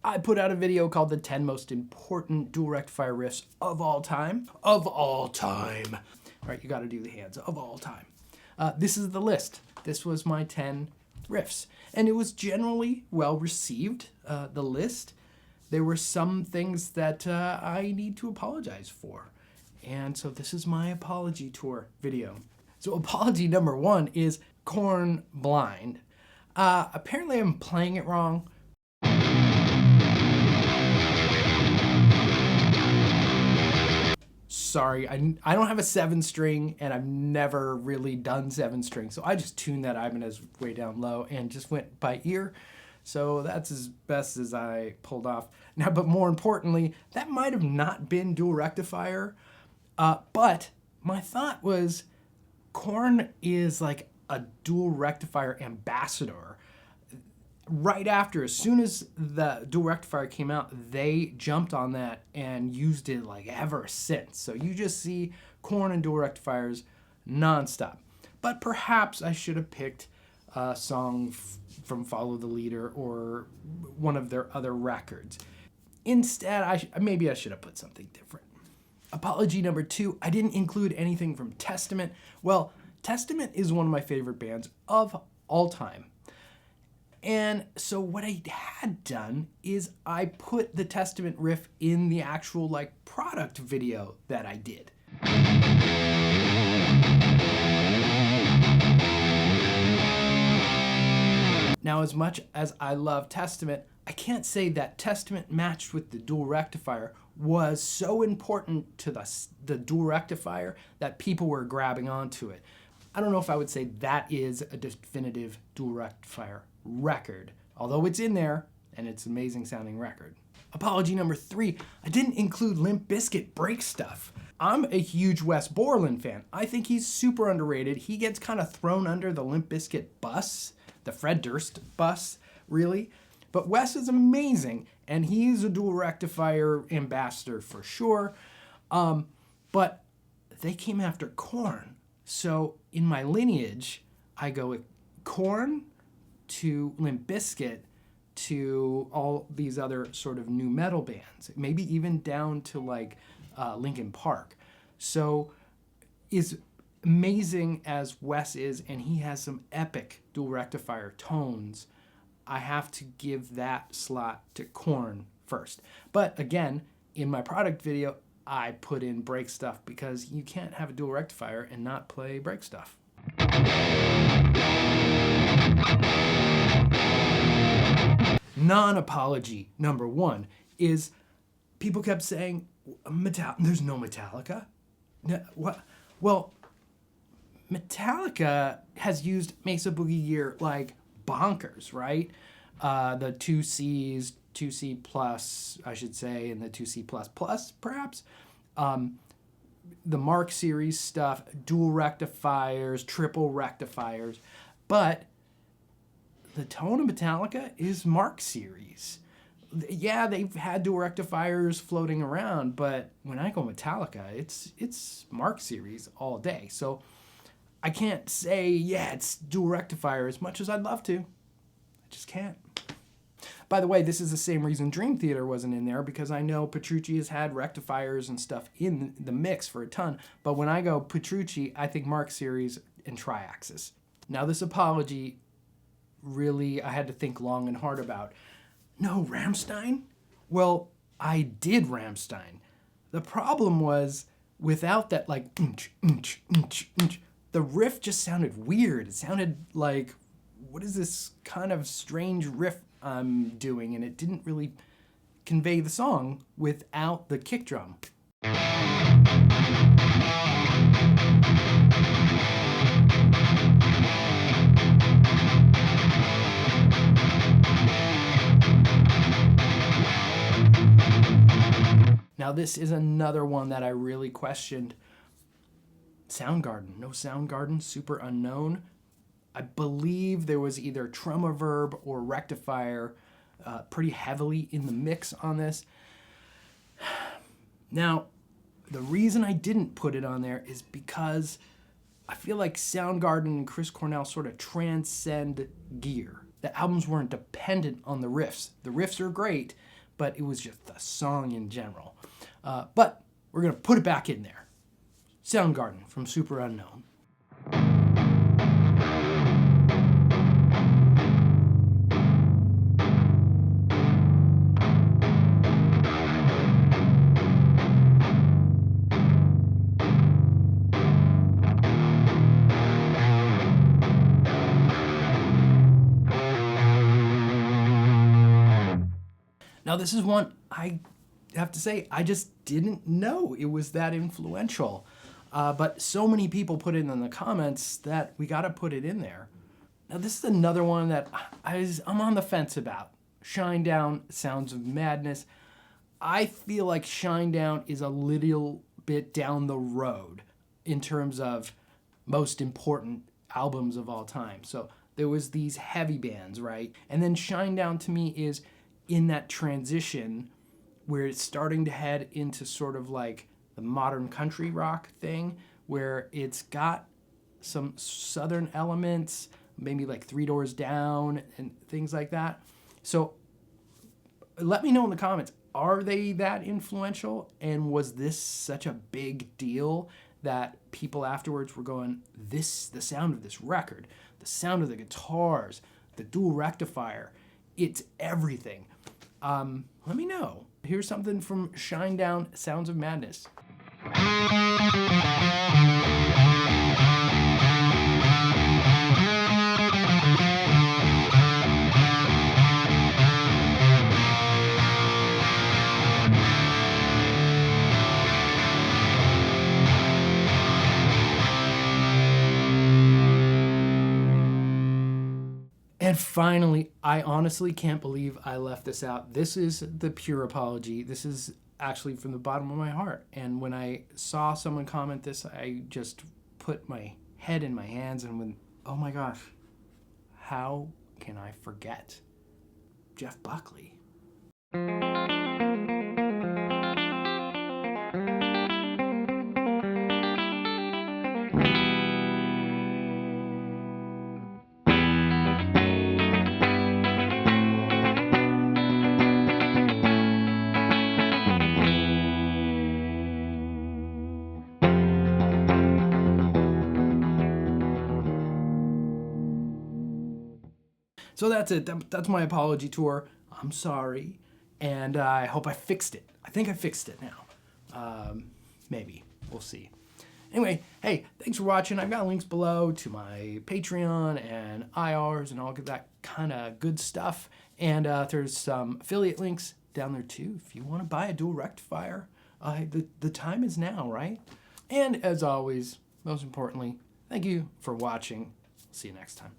I put out a video called the 10 most important dual rectifier riffs of all time. Of all time. All right, you gotta do the hands, of all time. This is the list. This was my 10 riffs. And it was generally well received, the list. There were some things that I need to apologize for. And so this is my apology tour video. So apology number 1 is Korn Blind. Apparently I'm playing it wrong. Sorry, I don't have a 7-string, and I've never really done 7-string, so I just tuned that Ibanez way down low and just went by ear. So that's as best as I pulled off. Now, but more importantly, that might have not been dual rectifier, but my thought was Korn is like a dual rectifier ambassador. Right after, as soon as the dual rectifier came out, they jumped on that and used it like ever since. So you just see Korn and dual rectifiers nonstop. But perhaps I should have picked a song from Follow the Leader or one of their other records. Instead, maybe I should have put something different. Apology number 2, I didn't include anything from Testament. Well, Testament is one of my favorite bands of all time. And so what I had done is I put the Testament riff in the actual like product video that I did. Now, as much as I love Testament, I can't say that Testament matched with the dual rectifier was so important to the dual rectifier that people were grabbing onto it. I don't know if I would say that is a definitive dual rectifier record, although it's in there and it's an amazing sounding record. Apology number 3, I didn't include Limp Bizkit Break Stuff. I'm a huge Wes Borland fan. I think he's super underrated. He gets kind of thrown under the Limp Bizkit bus, the Fred Durst bus, really. But Wes is amazing, and he's a dual rectifier ambassador for sure. But they came after Korn. So in my lineage, I go with Korn to Limp Bizkit to all these other sort of new metal bands, maybe even down to like Linkin Park. So as amazing as Wes is, and he has some epic dual rectifier tones, I have to give that slot to Korn first. But again, in my product video, I put in Break Stuff because you can't have a dual rectifier and not play Break Stuff. Non-apology number 1 is people kept saying, there's no Metallica. What? Well, Metallica has used Mesa Boogie gear like bonkers, right? The 2Cs, 2C plus, I should say, and the 2C plus plus, perhaps. The Mark series stuff, dual rectifiers, triple rectifiers. But the tone of Metallica is Mark series. Yeah, they've had dual rectifiers floating around, but when I go Metallica, it's Mark series all day. So I can't say, yeah, it's dual rectifier as much as I'd love to. I just can't. By the way, this is the same reason Dream Theater wasn't in there, because I know Petrucci has had rectifiers and stuff in the mix for a ton. But when I go Petrucci, I think Mark series and Triaxis. Now this apology, really, I had to think long and hard about. No, Rammstein? Well, I did Rammstein. The problem was, without that like, the riff just sounded weird. It sounded like, what is this kind of strange riff I'm doing? And it didn't really convey the song without the kick drum. Now this is another one that I really questioned. Soundgarden. No Soundgarden, super unknown. I believe there was either Trauma Verb or Rectifier pretty heavily in the mix on this. Now, the reason I didn't put it on there is because I feel like Soundgarden and Chris Cornell sort of transcend gear. The albums weren't dependent on the riffs. The riffs are great, but it was just the song in general. But we're going to put it back in there. Soundgarden from Super Unknown. Now, this is one I have to say, I just didn't know it was that influential. But so many people put it in the comments that we got to put it in there. Now, this is another one that I'm on the fence about. Shinedown, Sounds of Madness. I feel like Shinedown is a little bit down the road in terms of most important albums of all time. So there was these heavy bands, right? And then Shinedown to me is in that transition where it's starting to head into sort of like the modern country rock thing, where it's got some southern elements, maybe like Three Doors Down and things like that. So let me know in the comments, are they that influential? And was this such a big deal that people afterwards were going, the sound of this record, the sound of the guitars, the dual rectifier, it's everything. Let me know. Here's something from Shinedown, Sounds of Madness. And finally, I honestly can't believe I left this out. This is the pure apology. This is actually from the bottom of my heart. And when I saw someone comment this, I just put my head in my hands and went, oh my gosh, how can I forget Jeff Buckley? So that's it. That's my apology tour. I'm sorry. And I hope I fixed it. I think I fixed it now. Maybe. We'll see. Anyway, hey, thanks for watching. I've got links below to my Patreon and IRs and all that kind of good stuff. And there's some affiliate links down there too. If you want to buy a dual rectifier, the time is now, right? And as always, most importantly, thank you for watching. See you next time.